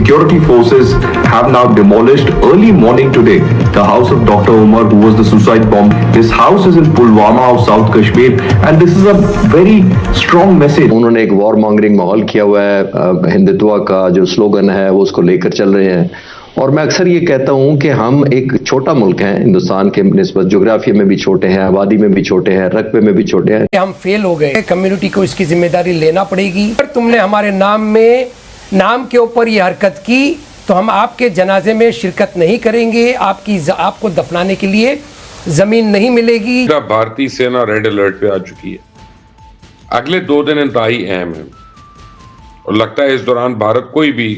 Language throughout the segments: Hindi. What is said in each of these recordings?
security forces have now demolished early morning today the house of Dr. Umar, who was the suicide bomb. His house is in Pulwama of South Kashmir, and this is a very strong message. उन्होंने एक वॉर मॉन्गरिंग माहौल किया हुआ है, हिंदुत्व का जो स्लोगन है वो उसको लेकर चल रहे हैं। और मैं अक्सर ये कहता हूं कि हम एक छोटा मुल्क हैं, हिंदुस्तान के निस्बत जोग्राफिया में भी छोटे हैं, आबादी में भी छोटे हैं, रकबे में भी छोटे हैं। हम फेल हो गए, कम्युनिटी को इसकी जिम्मेदारी लेना पड़ेगी। अगर तुमने हमारे नाम के ऊपर ये हरकत की तो हम आपके जनाजे में शिरकत नहीं करेंगे, आपको दफनाने के लिए जमीन नहीं मिलेगी। भारतीय सेना रेड अलर्ट पे आ चुकी है। अगले 2 दिन इंतहाई अहम है और लगता है इस दौरान भारत कोई भी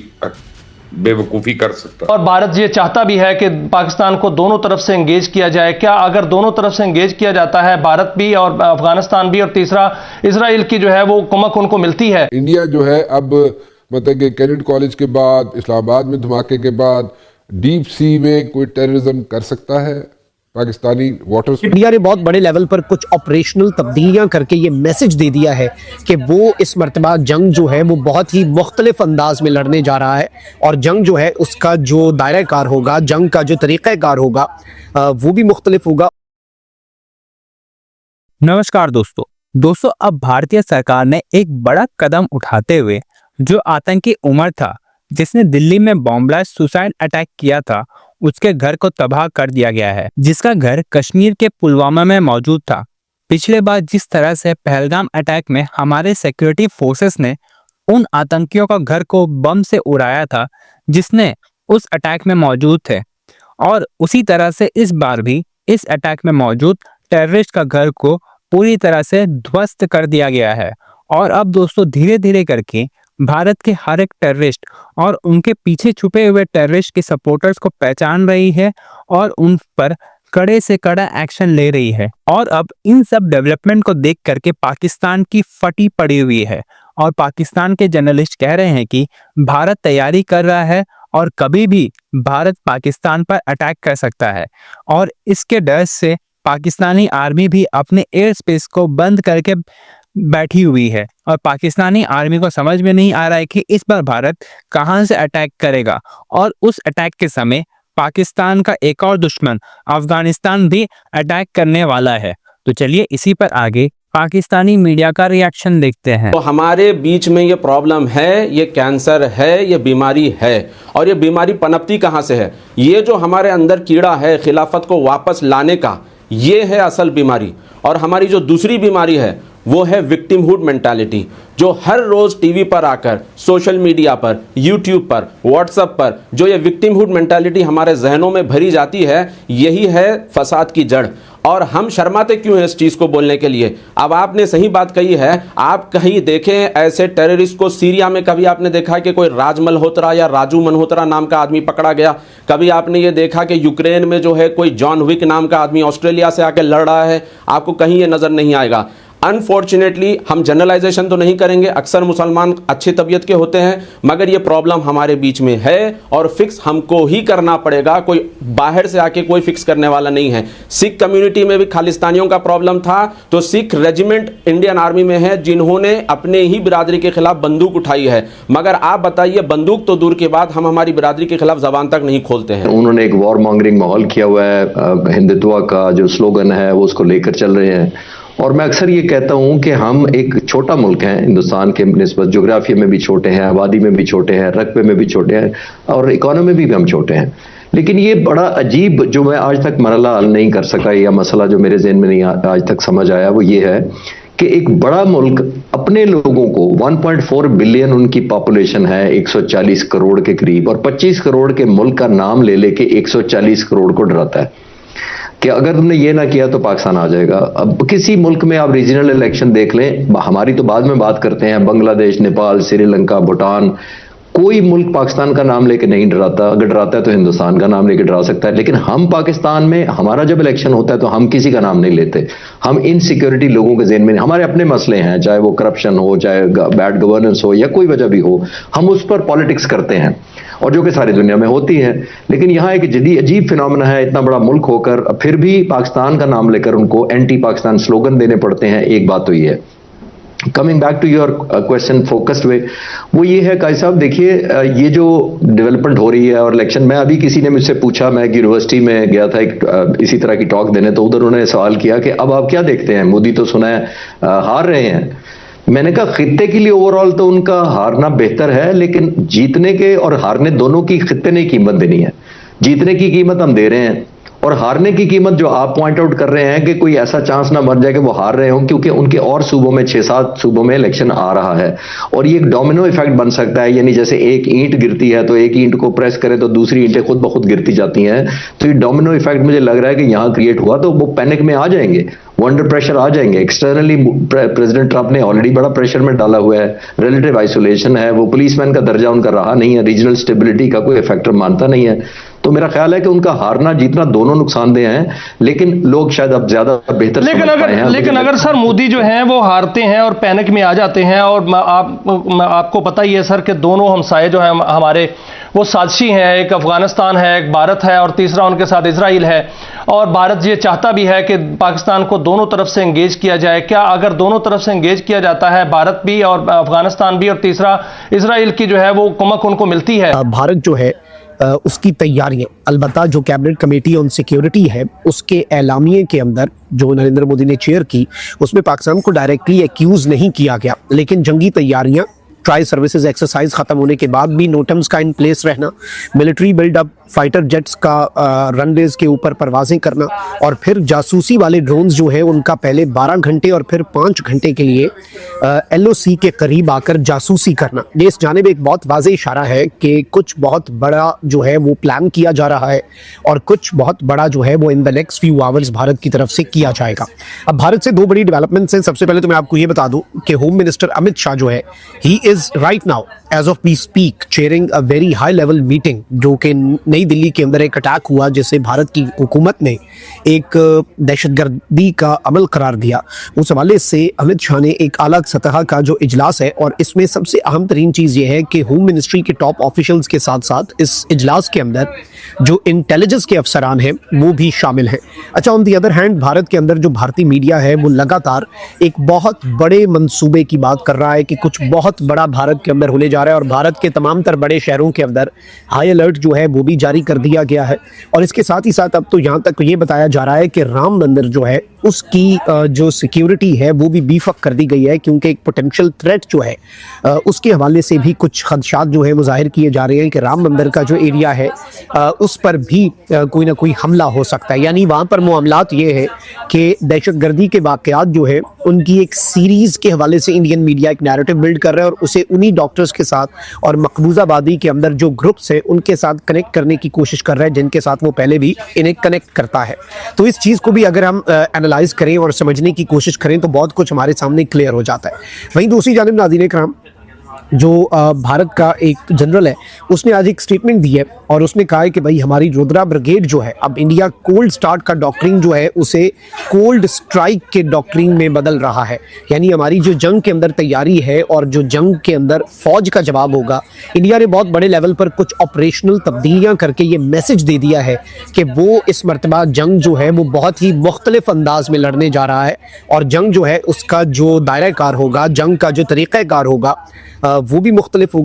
बेवकूफ़ी कर सकता है। और भारत ये चाहता भी है कि पाकिस्तान को दोनों तरफ से एंगेज किया जाए। क्या अगर दोनों तरफ से एंगेज किया जाता है, भारत भी और अफगानिस्तान भी, और तीसरा इसराइल की जो है वो कुमक उनको मिलती है। इंडिया जो है अब मतलब कि कैडेट कॉलेज के बाद, इस्लामाबाद में धमाके के बाद डीप सी में कोई टेररिज्म कर सकता है पाकिस्तानी वाटर्स। इंडिया ने बहुत बड़े लेवल पर कुछ ऑपरेशनल तब्दीलियां करके ये मैसेज दे दिया है कि वो इस मर्तबा जंग जो है वो बहुत ही मुख्तलिफ अंदाज में लड़ने जा रहा है, और जंग जो है उसका जो दायरा कार होगा, जंग का जो तरीक़ाकार होगा वो भी मुख्तलिफ होगा। नमस्कार दोस्तों, अब भारतीय सरकार ने एक बड़ा कदम उठाते हुए जो आतंकी उमर था जिसने दिल्ली में बॉम्ब ब्लास्ट सुसाइड अटैक किया था, उसके घर को तबाह कर दिया गया है, जिसका घर कश्मीर के पुलवामा में मौजूद था। पिछले बार जिस तरह से पहलगाम अटैक में हमारे सिक्योरिटी फोर्सेस ने उन आतंकियों का घर को बम से उड़ाया था जिसने उस अटैक में मौजूद थे, और उसी तरह से इस बार भी इस अटैक में मौजूद टेररिस्ट का घर को पूरी तरह से ध्वस्त कर दिया गया है। और अब दोस्तों धीरे धीरे करके भारत के हर एक टेररिस्ट और उनके पीछे छुपे हुए टेररिस्ट के सपोर्टर्स को पहचान रही है और उन पर कड़े से कड़ा एक्शन ले रही है। और अब इन सब डेवलपमेंट को देख करके पाकिस्तान की फटी पड़ी हुई है, और पाकिस्तान के जर्नलिस्ट कह रहे हैं कि भारत तैयारी कर रहा है और कभी भी भारत पाकिस्तान पर अटैक कर सकता है। और इसके डर से पाकिस्तानी आर्मी भी अपने एयर स्पेस को बंद करके बैठी हुई है, और पाकिस्तानी आर्मी को समझ में नहीं आ रहा है कि इस बार भारत कहां से अटैक करेगा। और उस अटैक के समय पाकिस्तान का एक और दुश्मन अफगानिस्तान भी अटैक करने वाला है। तो चलिए इसी पर आगे पाकिस्तानी मीडिया का रिएक्शन देखते हैं। तो हमारे बीच में ये प्रॉब्लम है, ये कैंसर है, ये बीमारी है। और ये बीमारी पनपती कहाँ से है? ये जो हमारे अंदर कीड़ा है खिलाफत को वापस लाने का, ये है असल बीमारी। और हमारी जो दूसरी बीमारी है वो है विक्टिमहुड मेंटालिटी, जो हर रोज़ टीवी पर आकर, सोशल मीडिया पर, यूट्यूब पर, व्हाट्सएप पर जो ये विक्टिमहुड मेंटालिटी हमारे जहनों में भरी जाती है, यही है फसाद की जड़। और हम शर्माते क्यों हैं इस चीज़ को बोलने के लिए? अब आपने सही बात कही है। आप कहीं देखें ऐसे टेररिस्ट को सीरिया में, कभी आपने देखा कि कोई राज मल्होत्रा या राजू मल्होत्रा नाम का आदमी पकड़ा गया? कभी आपने ये देखा कि यूक्रेन में जो है कोई जॉन विक नाम का आदमी ऑस्ट्रेलिया से आकर लड़ रहा है? आपको कहीं ये नज़र नहीं आएगा। अनफॉर्चुनेटली हम जनरलाइजेशन तो नहीं करेंगे, अक्सर मुसलमान अच्छी तबीयत के होते हैं, मगर ये प्रॉब्लम हमारे बीच में है और फिक्स हमको ही करना पड़ेगा। कोई बाहर से आके कोई फिक्स करने वाला नहीं है। सिख कम्युनिटी में भी खालिस्तानियों का प्रॉब्लम था, तो सिख रेजिमेंट इंडियन आर्मी में है जिन्होंने अपने ही बिरादरी के खिलाफ बंदूक उठाई है। मगर आप बताइए, बंदूक तो दूर के बाद हम हमारी बिरादरी के खिलाफ जबान तक नहीं खोलते हैं। उन्होंने एक वॉर मॉन्गरिंग माहौल किया हुआ है, हिंदुत्व का जो स्लोगन है वो उसको लेकर चल रहे हैं। और मैं अक्सर ये कहता हूं कि हम एक छोटा मुल्क हैं, हिंदुस्तान के निस्बत जोग्राफिया में भी छोटे हैं, आबादी में भी छोटे हैं, रकबे में भी छोटे हैं, और इकोनॉमी में भी हम छोटे हैं। लेकिन ये बड़ा अजीब जो मैं आज तक मरला हल नहीं कर सका, या मसला जो मेरे जहन में नहीं आज तक समझ आया, वो ये है कि एक बड़ा मुल्क अपने लोगों को 1.4 बिलियन उनकी पॉपुलेशन है, 140 करोड़ के करीब, और 25 करोड़ के मुल्क का नाम ले लेके 140 करोड़ को डराता है कि अगर तुमने ये ना किया तो पाकिस्तान आ जाएगा। अब किसी मुल्क में आप रीजनल इलेक्शन देख लें, हमारी तो बाद में बात करते हैं, बांग्लादेश, नेपाल, श्रीलंका, भूटान, कोई मुल्क पाकिस्तान का नाम लेके नहीं डराता। अगर डराता है तो हिंदुस्तान का नाम लेके डरा सकता है। लेकिन हम पाकिस्तान में हमारा जब इलेक्शन होता है तो हम किसी का नाम नहीं लेते। हम इनसिक्योरिटी लोगों के ज़हन में, हमारे अपने मसले हैं, चाहे वो करप्शन हो, चाहे बैड गवर्नेंस हो, या कोई वजह भी हो, हम उस पर पॉलिटिक्स करते हैं, और जो कि सारी दुनिया में होती है। लेकिन यहाँ एक अजीब फिनोमेना है, इतना बड़ा मुल्क होकर फिर भी पाकिस्तान का नाम लेकर उनको एंटी पाकिस्तान स्लोगन देने पड़ते हैं। एक बात तो ये है। Coming back to your question focused way, वो ये है काई साहब, देखिए ये जो डेवलपमेंट हो रही है और इलेक्शन में, अभी किसी ने मुझसे पूछा, मैं यूनिवर्सिटी में गया था एक इसी तरह की टॉक देने, तो उधर उन्होंने सवाल किया कि अब आप क्या देखते हैं, मोदी तो सुना है हार रहे हैं। मैंने कहा खित्ते के लिए ओवरऑल तो उनका हारना बेहतर है, लेकिन जीतने के और हारने दोनों की खित्ते ने कीमत देनी है। जीतने की कीमत हम दे रहे हैं और हारने की कीमत जो आप पॉइंट आउट कर रहे हैं कि कोई ऐसा चांस ना बन जाए कि वो हार रहे हो, क्योंकि उनके और सूबों में 6-7 सूबों में इलेक्शन आ रहा है और ये एक डोमिनो इफेक्ट बन सकता है, यानी जैसे एक ईंट गिरती है तो एक ईंट को प्रेस करे तो दूसरी ईंटें खुद ब खुद गिरती जाती हैं। तो ये डोमिनो इफेक्ट मुझे लग रहा है कि यहां क्रिएट हुआ, तो वो पैनिक में आ जाएंगे, वो अंडर प्रेशर आ जाएंगे। एक्सटर्नली प्रेसिडेंट ट्रंप ने ऑलरेडी बड़ा प्रेशर में डाला हुआ है, रिलेटिव आइसोलेशन है, वो पुलिसमैन का दर्जा उनका रहा नहीं है, रीजनल स्टेबिलिटी का कोई फैक्टर मानता नहीं है। तो मेरा ख्याल है कि उनका हारना जीतना दोनों नुकसानदेह हैं, लेकिन लोग शायद अब ज्यादा बेहतर लेकिन अगर सर मोदी जो हैं वो हारते हैं और पैनिक में आ जाते हैं, और आपको पता ही है सर कि दोनों हमसाये जो हैं हमारे वो साजिशी हैं, एक अफगानिस्तान है, एक भारत है और तीसरा उनके साथ इजराइल है। और भारत ये चाहता भी है कि पाकिस्तान को दोनों तरफ से एंगेज किया जाए। क्या अगर दोनों तरफ से एंगेज किया जाता है, भारत भी और अफगानिस्तान भी और तीसरा इजराइल की जो है वो कुमक उनको मिलती है? भारत जो है उसकी तैयारियां, अलबत्ता जो कैबिनेट कमेटी ऑन सिक्योरिटी है उसके एलामिये के अंदर जो नरेंद्र मोदी ने चेयर की, उसमें पाकिस्तान को डायरेक्टली एक्यूज नहीं किया गया, लेकिन जंगी तैयारियां, ट्राई सर्विसेज एक्सरसाइज खत्म होने के बाद भी नोटम्स का इन प्लेस रहना, मिलिट्री बिल्डअप, फाइटर जेट्स का रनवेज के ऊपर परवाजें करना और फिर जासूसी वाले ड्रोन्स जो है उनका पहले 12 घंटे और फिर 5 घंटे के लिए LOC के करीब आकर जासूसी करना, ये इस जानिब एक बहुत वाज़ेह इशारा है कि कुछ बहुत बड़ा जो है वो प्लान किया जा रहा है और कुछ बहुत बड़ा जो है वो in the next few hours Bharat की तरफ से किया जाएगा। अब भारत से 2 बड़ी डेवलपमेंट्स हैं। सबसे पहले तो मैं आपको ये बता दूं कि होम मिनिस्टर अमित शाह जो है, he is right now as of we speak chairing a very high level meeting, जो कि नई दिल्ली के अंदर एक अटैक हुआ जिसे भारत की हुकूमत ने एक दहशतगर्दी का अमल करार दिया। उस हवाले से अमित शाह ने एक आला सतह का जो इजलास है, और इसमें सबसे अहम तरीन चीज़ ये है कि होम मिनिस्ट्री के टॉप ऑफिशियल्स के साथ साथ इस इजलास के अंदर जो इंटेलिजेंस के अफसरान हैं वो भी शामिल हैं। अच्छा, on the other hand Bharat के अंदर जो भारतीय मीडिया है वो लगातार एक बहुत बड़े मंसूबे की बात कर रहा है कि कुछ बहुत बड़ा भारत के अंदर होने जा रहा है, और भारत के तमाम तर बड़े शहरों के अंदर हाई अलर्ट जो है वो भी जारी कर दिया गया है। और इसके साथ ही साथ अब तो यहाँ तक ये बताया जा रहा है कि राम मंदिर जो है उसकी जो सिक्योरिटी है वो भी बीफ अप कर दी गई है, क्योंकि एक पोटेंशियल थ्रेट जो है उसके हवाले से भी कुछ खदशात जो है वो जाहिर किए जा रहे हैं कि राम मंदिर का जो एरिया है उस पर भी कोई ना कोई हमला हो सकता है। यानी वहाँ पर मामलात ये है कि दहशतगर्दी के वाक़यात जो है उनकी एक सीरीज़ के हवाले से इंडियन मीडिया एक नैरेटिव बिल्ड कर रहा है और उसे उन्हीं डॉक्टर्स के साथ और मकबूजाबादी के अंदर जो ग्रुप्स है उनके साथ कनेक्ट करने की कोशिश कर रहा है, जिनके साथ वो पहले भी इन्हें कनेक्ट करता है। तो इस चीज़ को भी अगर हम एनालाइज करें और समझने की कोशिश करें तो बहुत कुछ हमारे सामने क्लियर हो जाता है। वहीं दूसरी जानिब नाज़रीन इकराम, जो भारत का एक जनरल है उसने आज एक स्टेटमेंट दी है और उसने कहा है कि भाई हमारी रुद्रा ब्रिगेड जो है, अब इंडिया कोल्ड स्टार्ट का डॉक्ट्रिन जो है उसे कोल्ड स्ट्राइक के डॉक्ट्रिन में बदल रहा है। यानी हमारी जो जंग के अंदर तैयारी है और जो जंग के अंदर फौज का जवाब होगा, इंडिया ने बहुत बड़े लेवल पर कुछ ऑपरेशनल तब्दीलियां करके ये मैसेज दे दिया है कि वो इस मरतबा जंग जो है वो बहुत ही मुख्तलिफ अंदाज में लड़ने जा रहा है, और जंग जो है उसका जो दायरा कार होगा, जंग का जो तरीक़ा कार होगा वो भी मुख्तलिफ होगा।